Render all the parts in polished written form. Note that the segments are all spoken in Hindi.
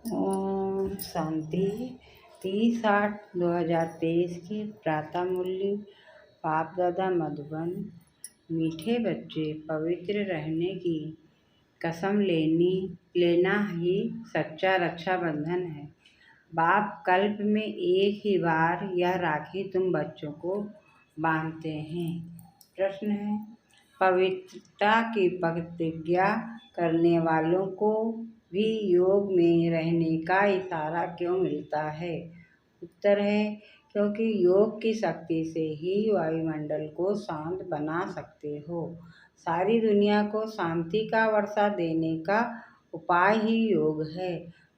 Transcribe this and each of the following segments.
ओम शांति। 30/8/2023 की प्रातः मूल्य। बाप दादा मधुबन। मीठे बच्चे, पवित्र रहने की कसम लेना ही सच्चा रक्षाबंधन है। बाप कल्प में एक ही बार यह राखी तुम बच्चों को बांधते हैं। प्रश्न है, पवित्रता की प्रतिज्ञा करने वालों को भी योग में रहने का इशारा क्यों मिलता है? उत्तर है, क्योंकि योग की शक्ति से ही वायुमंडल को शांत बना सकते हो। सारी दुनिया को शांति का वर्षा देने का उपाय ही योग है।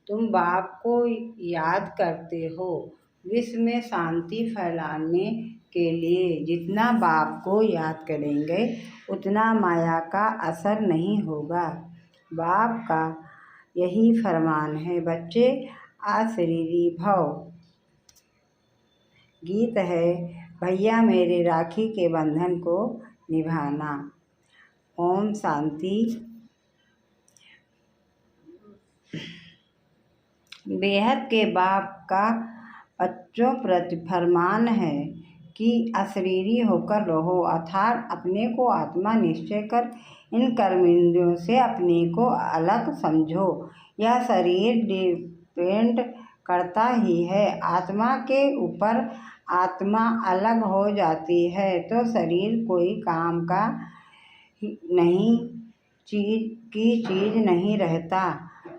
तुम बाप को याद करते हो। विश्व में शांति फैलाने के लिए जितना बाप को याद करेंगे उतना माया का असर नहीं होगा। बाप का यही फरमान है, बच्चे अशरीरी भव। गीत है, भैया मेरे राखी के बंधन को निभाना। ओम शांति। बेहद के बाप का बच्चों प्रति फरमान है कि अशरीरी होकर रहो, अर्थात अपने को आत्मा निश्चय कर इन कर्मेंद्रियों से अपने को अलग समझो। यह शरीर डिपेंड करता ही है। आत्मा के ऊपर आत्मा अलग हो जाती है तो शरीर कोई काम का नहीं चीज नहीं रहता,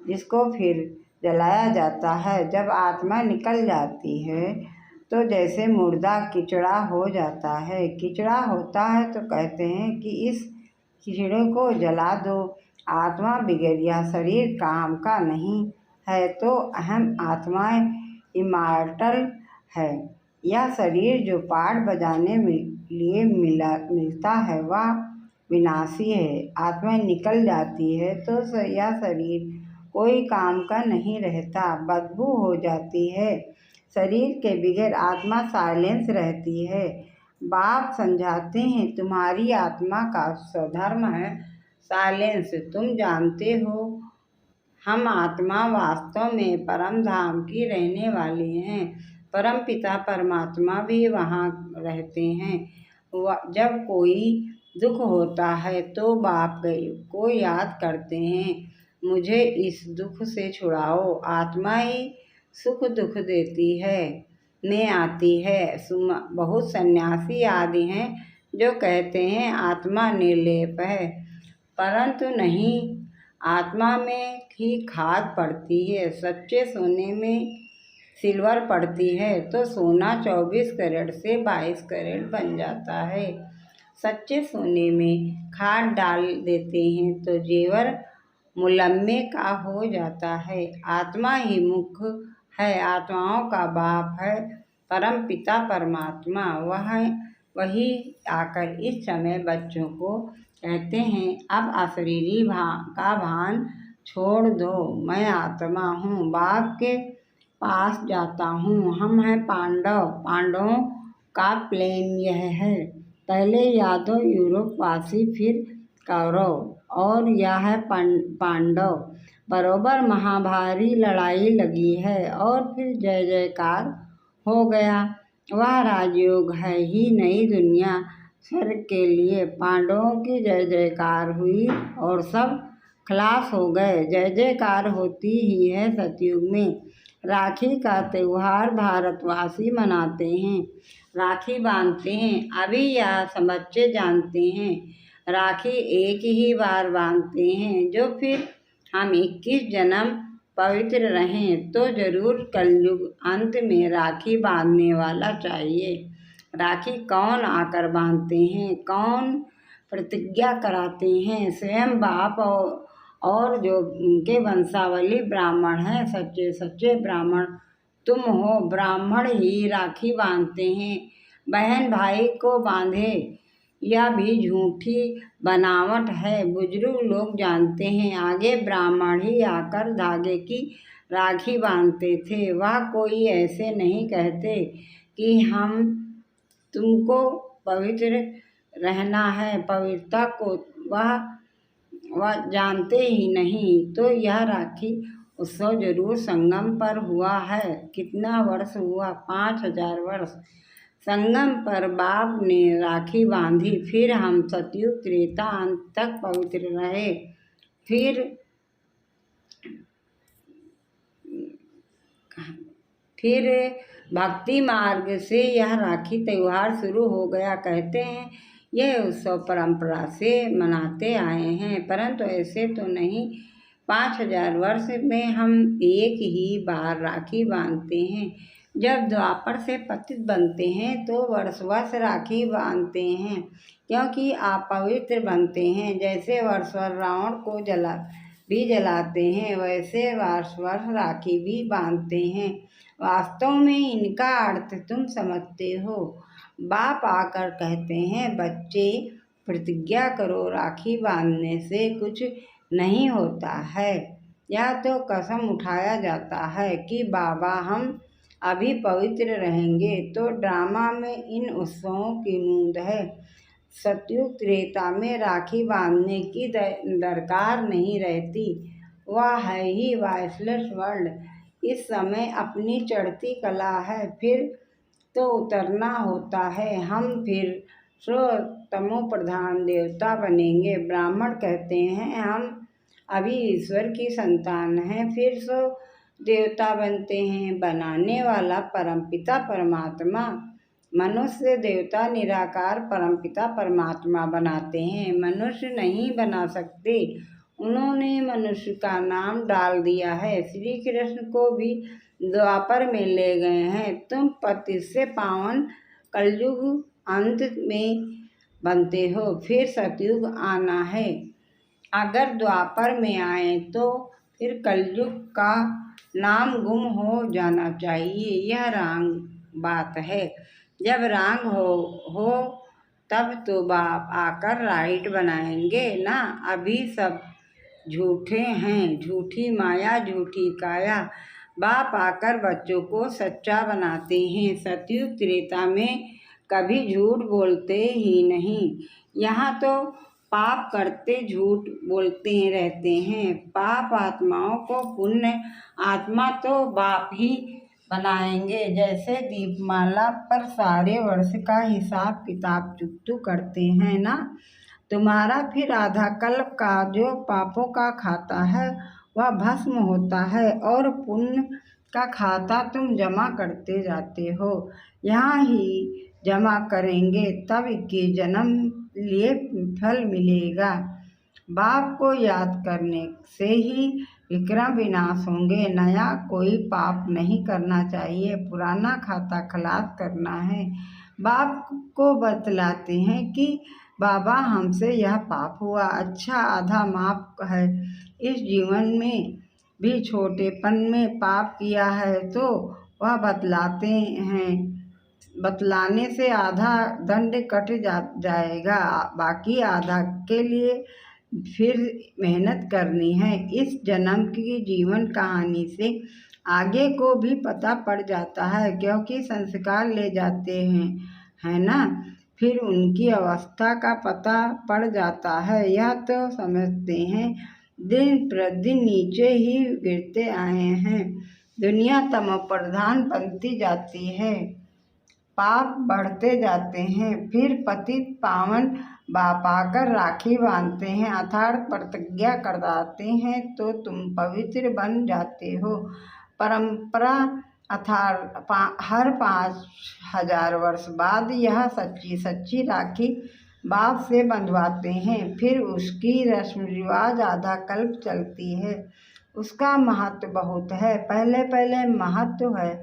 जिसको फिर जलाया जाता है। जब आत्मा निकल जाती है तो जैसे मुर्दा किचड़ा हो जाता है। किचड़ा होता है तो कहते हैं कि इस कीचड़े को जला दो। आत्मा बगैर यह शरीर काम का नहीं है तो अहम आत्मा इमॉर्टल है। यह शरीर जो पाठ बजाने लिए मिलता है वह विनाशी है। आत्मा निकल जाती है तो यह शरीर कोई काम का नहीं रहता, बदबू हो जाती है। शरीर के बगैर आत्मा साइलेंस रहती है। बाप समझाते हैं, तुम्हारी आत्मा का स्वधर्म है साइलेंस। तुम जानते हो हम आत्मा वास्तव में परम धाम की रहने वाली हैं। परम पिता परमात्मा भी वहाँ रहते हैं। जब कोई दुख होता है तो बाप को याद करते हैं, मुझे इस दुख से छुड़ाओ। आत्मा ही सुख दुख देती है में आती है। बहुत सन्यासी आदि हैं जो कहते हैं आत्मा निर्लेप है, परंतु नहीं, आत्मा में ही खाद पड़ती है। सच्चे सोने में सिल्वर पड़ती है तो सोना 24 कैरेट से 22 कैरेट बन जाता है। सच्चे सोने में खाद डाल देते हैं तो जेवर मुलम्मे का हो जाता है। आत्मा ही मुख्य है, आत्माओं का बाप है परम पिता परमात्मा। वही आकर इस समय बच्चों को कहते हैं, अब अशरीरी का भान छोड़ दो। मैं आत्मा हूँ, बाप के पास जाता हूँ। हम हैं पांडव, पांडवों का प्लेन यह है। पहले यादव यूरोपवासी, फिर कौरव और यह है पांडव। बरोबर महाभारी लड़ाई लगी है और फिर जय जयकार हो गया। वह राजयोग है ही नई दुनिया स्वर्ग के लिए। पांडवों की जय जयकार हुई और सब खलास हो गए। जय जयकार होती ही है सतयुग में। राखी का त्योहार भारतवासी मनाते हैं, राखी बांधते हैं। अभी यह सब बच्चे जानते हैं, राखी एक ही बार बांधते हैं। जो फिर हम 21 जन्म पवित्र रहें तो जरूर कलयुग अंत में राखी बांधने वाला चाहिए। राखी कौन आकर बांधते हैं, कौन प्रतिज्ञा कराते हैं? स्वयं बाप और जो उनके वंशावली ब्राह्मण हैं, सच्चे सच्चे ब्राह्मण तुम हो। ब्राह्मण ही राखी बांधते हैं। बहन भाई को बांधे यह भी झूठी बनावट है। बुजुर्ग लोग जानते हैं, आगे ब्राह्मण ही आकर धागे की राखी बांधते थे। वह कोई ऐसे नहीं कहते कि हम तुमको पवित्र रहना है। पवित्रता को वह जानते ही नहीं तो यह राखी उत्सव जरूर संगम पर हुआ है। कितना वर्ष हुआ? 5000 वर्ष। संगम पर बाप ने राखी बांधी, फिर हम सतयुग त्रेता अंत तक पवित्र रहे। फिर भक्ति मार्ग से यह राखी त्योहार शुरू हो गया। कहते हैं यह उत्सव परंपरा से मनाते आए हैं, परंतु ऐसे तो नहीं। 5000 वर्ष में हम एक ही बार राखी बांधते हैं। जब द्वापर से पतित बनते हैं तो वर्ष वर्ष राखी बांधते हैं, क्योंकि आप पवित्र बनते हैं। जैसे वर्ष वर्ष रावण को जलाते हैं, वैसे वर्ष वर्ष राखी भी बांधते हैं। वास्तव में इनका अर्थ तुम समझते हो। बाप आकर कहते हैं, बच्चे प्रतिज्ञा करो, राखी बांधने से कुछ नहीं होता है। या तो कसम उठाया जाता है कि बाबा हम अभी पवित्र रहेंगे। तो ड्रामा में इन उत्सवों की मूंद है। सतयुग त्रेता में राखी बांधने की दरकार नहीं रहती। वह है ही वाइसलेस वर्ल्ड। इस समय अपनी चढ़ती कला है, फिर तो उतरना होता है। हम फिर तमो प्रधान देवता बनेंगे। ब्राह्मण कहते हैं हम अभी ईश्वर की संतान हैं, फिर देवता बनते हैं। बनाने वाला परमपिता परमात्मा। मनुष्य देवता निराकार परमपिता परमात्मा बनाते हैं, मनुष्य नहीं बना सकते। उन्होंने मनुष्य का नाम डाल दिया है। श्री कृष्ण को भी द्वापर में ले गए हैं। तुम पति से पावन कलयुग अंत में बनते हो, फिर सतयुग आना है। अगर द्वापर में आए तो फिर कलयुग का नाम गुम हो जाना चाहिए। यह रॉन्ग बात है। जब रॉन्ग हो तब तो बाप आकर राइट बनाएंगे ना। अभी सब झूठे हैं, झूठी माया झूठी काया। बाप आकर बच्चों को सच्चा बनाते हैं। सतयुग त्रेता में कभी झूठ बोलते ही नहीं। यहाँ तो पाप करते झूठ बोलते रहते हैं। पाप आत्माओं को पुण्य आत्मा तो बाप ही बनाएंगे। जैसे दीपमाला पर सारे वर्ष का हिसाब किताब चुकतू करते हैं ना। तुम्हारा फिर आधा कल्प का जो पापों का खाता है वह भस्म होता है, और पुण्य का खाता तुम जमा करते जाते हो। यहाँ ही जमा करेंगे तब के जन्म लिए फल मिलेगा। बाप को याद करने से ही विक्रम विनाश होंगे। नया कोई पाप नहीं करना चाहिए, पुराना खाता खलास करना है। बाप को बतलाते हैं कि बाबा हमसे यह पाप हुआ, अच्छा आधा माफ है। इस जीवन में भी छोटेपन में पाप किया है तो वह बतलाते हैं। बतलाने से आधा दंड कट जाएगा, बाकी आधा के लिए फिर मेहनत करनी है। इस जन्म की जीवन कहानी से आगे को भी पता पड़ जाता है, क्योंकि संस्कार ले जाते हैं, है ना। फिर उनकी अवस्था का पता पड़ जाता है। यह तो समझते हैं दिन प्रतिदिन नीचे ही गिरते आए हैं। दुनिया तमो प्रधान बनती जाती है, पाप बढ़ते जाते हैं। फिर पतित पावन बाप आकर राखी बांधते हैं, अर्थात प्रतिज्ञा करवाते हैं, तो तुम पवित्र बन जाते हो। परंपरा अर्थात हर 5000 वर्ष बाद यह सच्ची राखी बाप से बंधवाते हैं। फिर उसकी रस्म रिवाज आधा कल्प चलती है। उसका महत्व बहुत है। पहले महत्व है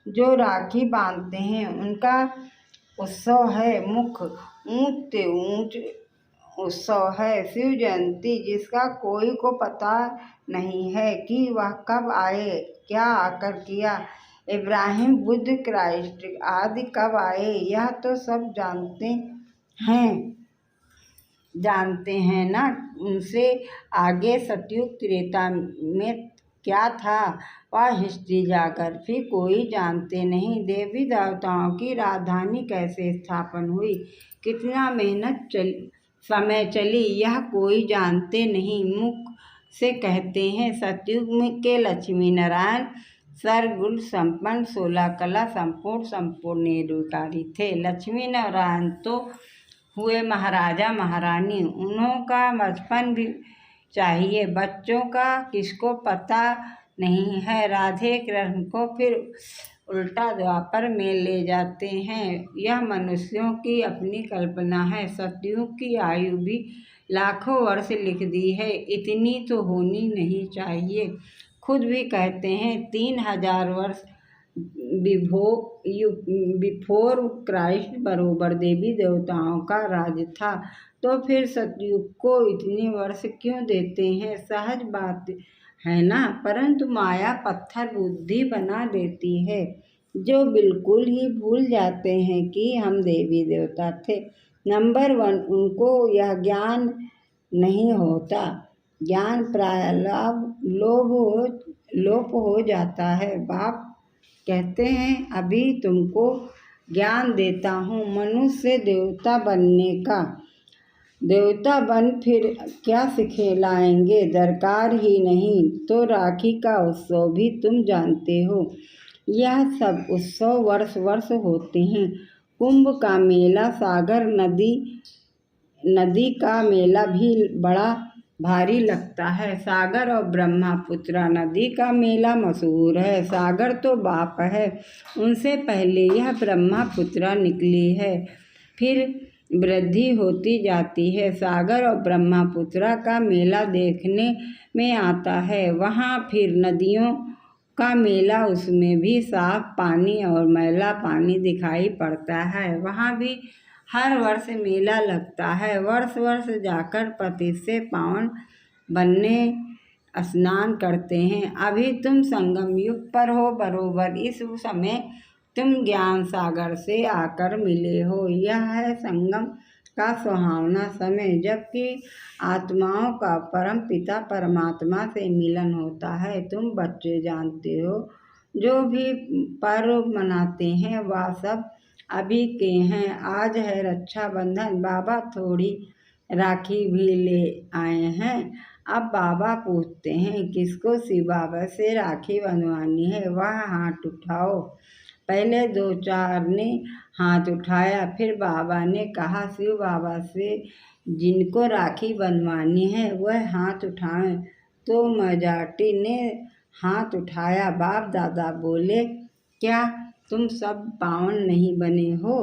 जो राखी बांधते हैं उनका उत्सव है। मुख्य ऊंच से ऊंच उत्सव है शिव जयंती, जिसका कोई को पता नहीं है कि वह कब आए, क्या आकर किया। इब्राहिम, बुद्ध, क्राइस्ट आदि कब आए, यह तो सब जानते हैं ना। उनसे आगे सतयुग त्रेता में क्या था वह हिस्ट्री जाकर भी कोई जानते नहीं। देवी देवताओं की राजधानी कैसे स्थापन हुई, कितना समय चली, यह कोई जानते नहीं। मुख से कहते हैं। सतयुग में के लक्ष्मी नारायण सर्वगुण संपन्न 16 कला संपूर्ण निरुकारी थे। लक्ष्मी नारायण तो हुए महाराजा महारानी, उन्हों का बचपन भी चाहिए, बच्चों का किसको पता नहीं है। राधे कृष्ण को फिर उल्टा द्वापर में ले जाते हैं। यह मनुष्यों की अपनी कल्पना है। सतयुग की आयु भी लाखों वर्ष लिख दी है, इतनी तो होनी नहीं चाहिए। खुद भी कहते हैं 3000 वर्ष बिफोर क्राइस्ट बरोबर देवी देवताओं का राज था, तो फिर सतयुग को इतने वर्ष क्यों देते हैं? सहज बात है ना, परंतु माया पत्थर बुद्धि बना देती है, जो बिल्कुल ही भूल जाते हैं कि हम देवी देवता थे। नंबर 1, उनको यह ज्ञान नहीं होता। ज्ञान प्राय लोप हो जाता है। बाप कहते हैं अभी तुमको ज्ञान देता हूँ मनुष्य देवता बनने का। देवता बन फिर क्या सिखलाएंगे? दरकार ही नहीं तो राखी का उत्सव भी तुम जानते हो। यह सब उत्सव वर्ष वर्ष होते हैं। कुंभ का मेला, सागर नदी का मेला भी बड़ा भारी लगता है। सागर और ब्रह्मपुत्रा नदी का मेला मशहूर है। सागर तो बाप है, उनसे पहले यह ब्रह्मपुत्रा निकली है, फिर वृद्धि होती जाती है। सागर और ब्रह्मपुत्रा का मेला देखने में आता है। वहाँ फिर नदियों का मेला, उसमें भी साफ पानी और मैला पानी दिखाई पड़ता है। वहाँ भी हर वर्ष मेला लगता है। वर्ष वर्ष जाकर पति से पावन बनने स्नान करते हैं। अभी तुम संगम युग पर हो, बरोबर इस समय तुम ज्ञान सागर से आकर मिले हो। यह है संगम का सुहावना समय, जबकि आत्माओं का परम पिता परमात्मा से मिलन होता है। तुम बच्चे जानते हो, जो भी पर्व मनाते हैं वह सब अभी के हैं। आज है रक्षाबंधन, बाबा थोड़ी राखी भी ले आए हैं। अब बाबा पूछते हैं किसको शिव बाबा से राखी बंधवानी है, वह हाथ उठाओ। पहले 2-4 ने हाथ उठाया, फिर बाबा ने कहा शिव बाबा से जिनको राखी बंधवानी है वह हाथ उठाएं। तो मेजॉरिटी ने हाथ उठाया। बाप दादा बोले, क्या तुम सब पावन नहीं बने हो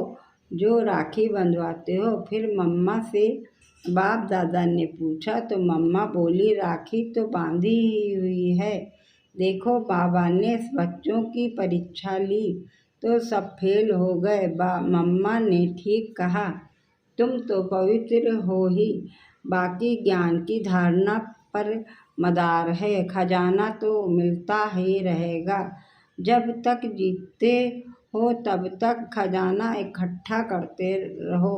जो राखी बंधवाते हो? फिर मम्मा से बाप दादा ने पूछा तो मम्मा बोली, राखी तो बांधी ही हुई है। देखो, बाबा ने बच्चों की परीक्षा ली तो सब फेल हो गए। मम्मा ने ठीक कहा, तुम तो पवित्र हो ही, बाकी ज्ञान की धारणा पर मदार है। खजाना तो मिलता ही रहेगा, जब तक जीते हो तब तक खजाना इकट्ठा करते रहो।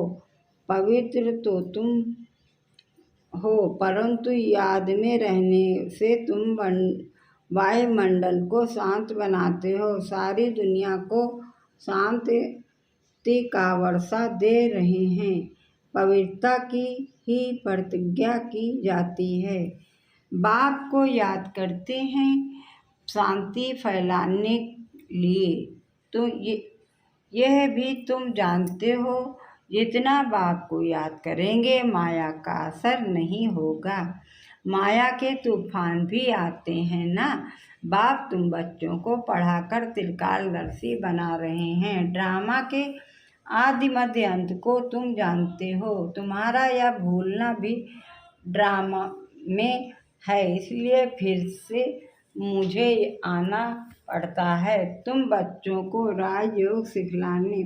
पवित्र तो तुम हो, परंतु याद में रहने से तुम वायुमंडल को शांत बनाते हो, सारी दुनिया को शांति का वर्षा दे रहे हैं। पवित्रता की ही प्रतिज्ञा की जाती है। बाप को याद करते हैं शांति फैलाने लिए। तो यह भी तुम जानते हो, जितना बाप को याद करेंगे माया का असर नहीं होगा। माया के तूफान भी आते हैं ना। बाप तुम बच्चों को पढ़ाकर त्रिकालदर्शी बना रहे हैं। ड्रामा के आदि मध्य अंत को तुम जानते हो। तुम्हारा यह भूलना भी ड्रामा में है, इसलिए फिर से मुझे आना पड़ता है। तुम बच्चों को राजयोग सिखलाने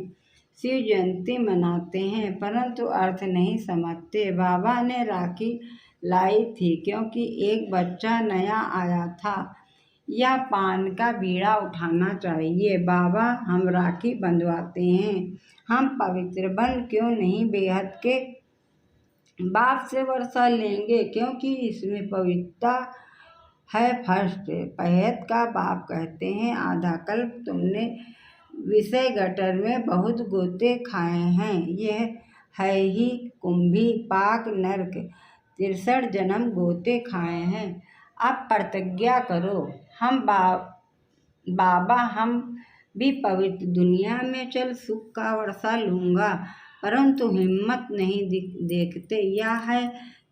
शिव जयंती मनाते हैं, परंतु अर्थ नहीं समझते। बाबा ने राखी लाई थी क्योंकि एक बच्चा नया आया था, या पान का बीड़ा उठाना चाहिए। बाबा, हम राखी बंधवाते हैं, हम पवित्र बन क्यों नहीं बेहद के बाप से वर्षा लेंगे, क्योंकि इसमें पवित्रता है। फर्स्ट पहत का बाप कहते हैं, आधा कल्प तुमने विषय गटर में बहुत गोते खाए हैं। यह है ही कुंभी पाक नरक, 63 जन्म गोते खाए हैं। अब प्रतिज्ञा करो, बाबा हम भी पवित्र दुनिया में चल सुख का वर्षा लूँगा, परंतु हिम्मत नहीं देखते। यह है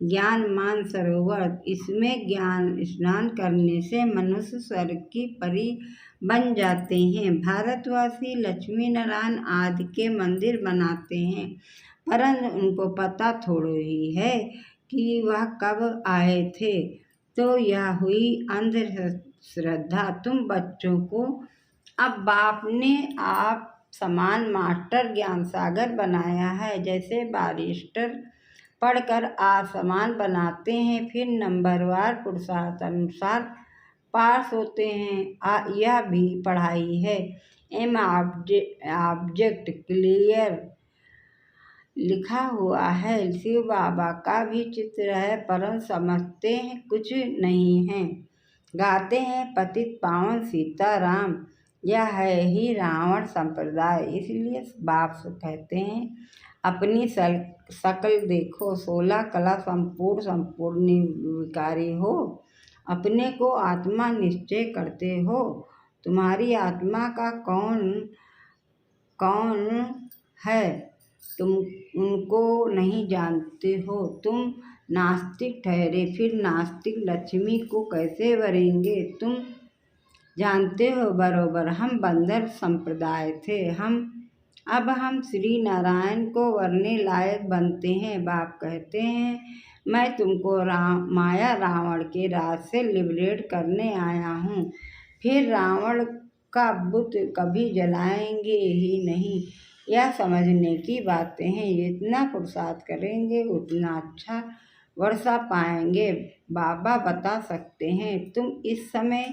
ज्ञान मान सरोवर, इसमें ज्ञान स्नान करने से मनुष्य स्वर्ग की परी बन जाते हैं। भारतवासी लक्ष्मी नारायण आदि के मंदिर बनाते हैं, परंतु उनको पता थोड़ा ही है कि वह कब आए थे। तो यह हुई अंधश्रद्धा तुम बच्चों को। अब बाप ने आप समान मास्टर ज्ञान सागर बनाया है। जैसे बारिस्टर पढ़कर आसमान बनाते हैं, फिर नंबरवार पुरुषार्थ अनुसार पास होते हैं। यह भी पढ़ाई है। एम ऑब्जेक्ट क्लियर लिखा हुआ है। शिव बाबा का भी चित्र है, परंतु समझते हैं कुछ नहीं है। गाते हैं पतित पावन सीताराम, यह है ही रावण संप्रदाय। इसलिए बाप कहते हैं अपनी शकल देखो, 16 कला संपूर्ण निर्विकारी हो। अपने को आत्मा निश्चय करते हो, तुम्हारी आत्मा का कौन है तुम उनको नहीं जानते हो। तुम नास्तिक ठहरे, फिर नास्तिक लक्ष्मी को कैसे वरेंगे। तुम जानते हो बरोबर हम बंदर संप्रदाय थे, अब हम श्री नारायण को वरने लायक बनते हैं। बाप कहते हैं मैं तुमको माया रावण के राज से लिबरेट करने आया हूँ। फिर रावण का बुत कभी जलाएंगे ही नहीं। यह समझने की बातें हैं। जितना पुरुषार्थ करेंगे उतना अच्छा वर्षा पाएंगे। बाबा बता सकते हैं तुम इस समय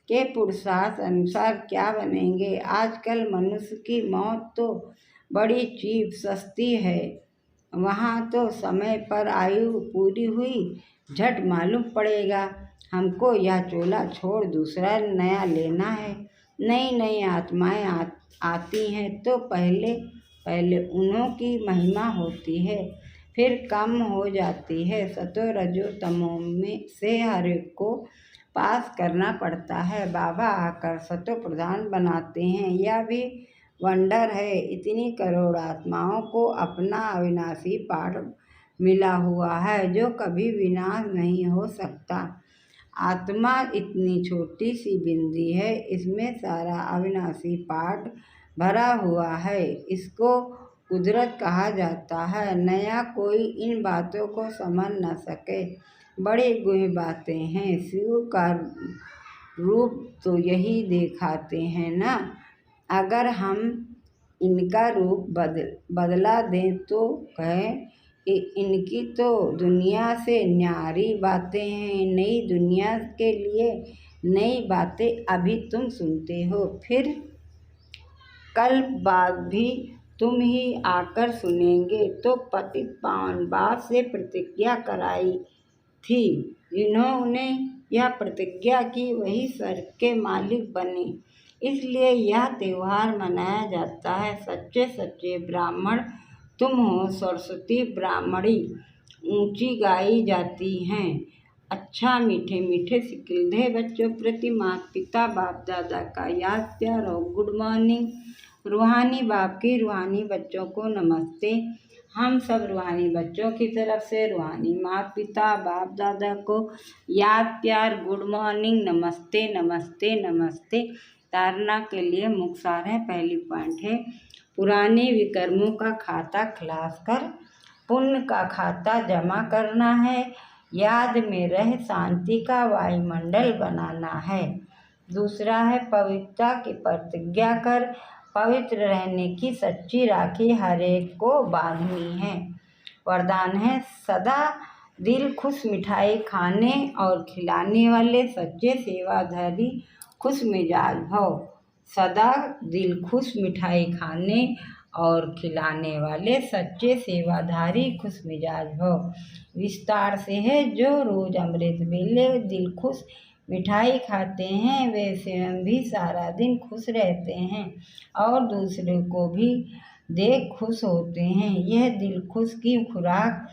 के पुरुषार्थ अनुसार क्या बनेंगे। आजकल मनुष्य की मौत तो बड़ी चीप सस्ती है। वहाँ तो समय पर आयु पूरी हुई झट मालूम पड़ेगा। हमको यह चोला छोड़ दूसरा नया लेना है। नई आत्माएं आती हैं तो पहले उन्हों की महिमा होती है, फिर कम हो जाती है। सतो रजो तमो में से हर एक को पास करना पड़ता है। बाबा आकर सतो प्रधान बनाते हैं। यह भी वंडर है। इतनी करोड़ आत्माओं को अपना अविनाशी पाठ मिला हुआ है जो कभी विनाश नहीं हो सकता। आत्मा इतनी छोटी सी बिंदी है, इसमें सारा अविनाशी पाठ भरा हुआ है। इसको कुदरत कहा जाता है। नया कोई इन बातों को समझ न सके, बड़ी गूढ़ बातें हैं। शिव का रूप तो यही दिखाते हैं ना। अगर हम इनका रूप बदला दें तो कहें कि इनकी तो दुनिया से न्यारी बातें हैं। नई दुनिया के लिए नई बातें अभी तुम सुनते हो, फिर कल बाद भी तुम ही आकर सुनेंगे। तो पतित पावन बाप से प्रतिज्ञा कराई थी। जिन्होंने यह प्रतिज्ञा की वही स्वर्ग के मालिक बने। इसलिए यह त्योहार मनाया जाता है। सच्चे ब्राह्मण तुम हो। सरस्वती ब्राह्मणी ऊंची गाई जाती हैं। अच्छा मीठे सिकिल्धे बच्चों प्रति माता पिता बाप दादा का याद प्यार और गुड मॉर्निंग। रूहानी बाप की रूहानी बच्चों को नमस्ते। हम सब रूहानी बच्चों की तरफ से रूहानी माता पिता बाप दादा को याद प्यार गुड मॉर्निंग नमस्ते नमस्ते नमस्ते। धारणा के लिए मुख्य सार है। पहली पॉइंट है पुराने विकर्मों का खाता खलास कर पुण्य का खाता जमा करना है। याद में रह शांति का वायुमंडल बनाना है। दूसरा है पवित्रता की प्रतिज्ञा कर पवित्र रहने की सच्ची राखी हर एक को बांधनी है। वरदान है सदा दिल खुश मिठाई खाने और खिलाने वाले सच्चे सेवाधारी खुश मिजाज भव। सदा दिल खुश मिठाई खाने और खिलाने वाले सच्चे सेवाधारी खुश मिजाज भव। विस्तार से है जो रोज अमृत बेले दिल खुश मिठाई खाते हैं वे स्वयं भी सारा दिन खुश रहते हैं और दूसरे को भी देख खुश होते हैं। यह दिल खुश की खुराक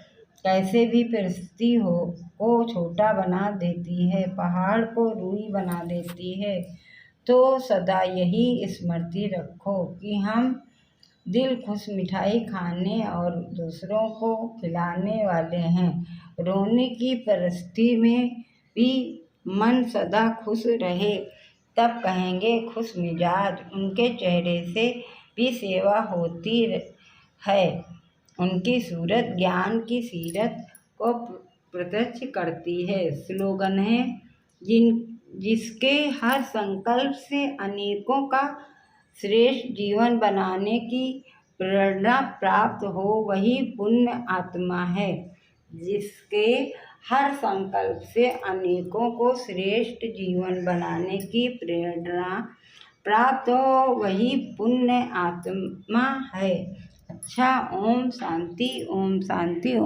कैसे भी परिस्थिति हो को छोटा बना देती है, पहाड़ को रूई बना देती है। तो सदा यही स्मृति रखो कि हम दिल खुश मिठाई खाने और दूसरों को खिलाने वाले हैं। रोने की परिस्थिति में भी मन सदा खुश रहे, तब कहेंगे खुश मिजाज। उनके चेहरे से भी सेवा होती है। उनकी सूरत ज्ञान की सीरत को प्रत्यक्ष करती है। स्लोगन है जिसके हर संकल्प से अनेकों का श्रेष्ठ जीवन बनाने की प्रेरणा प्राप्त हो, वही पुण्य आत्मा है। जिसके हर संकल्प से अनेकों को श्रेष्ठ जीवन बनाने की प्रेरणा प्राप्त हो, वही पुण्य आत्मा है। अच्छा, ओम शांति, ओम शांति, ओम।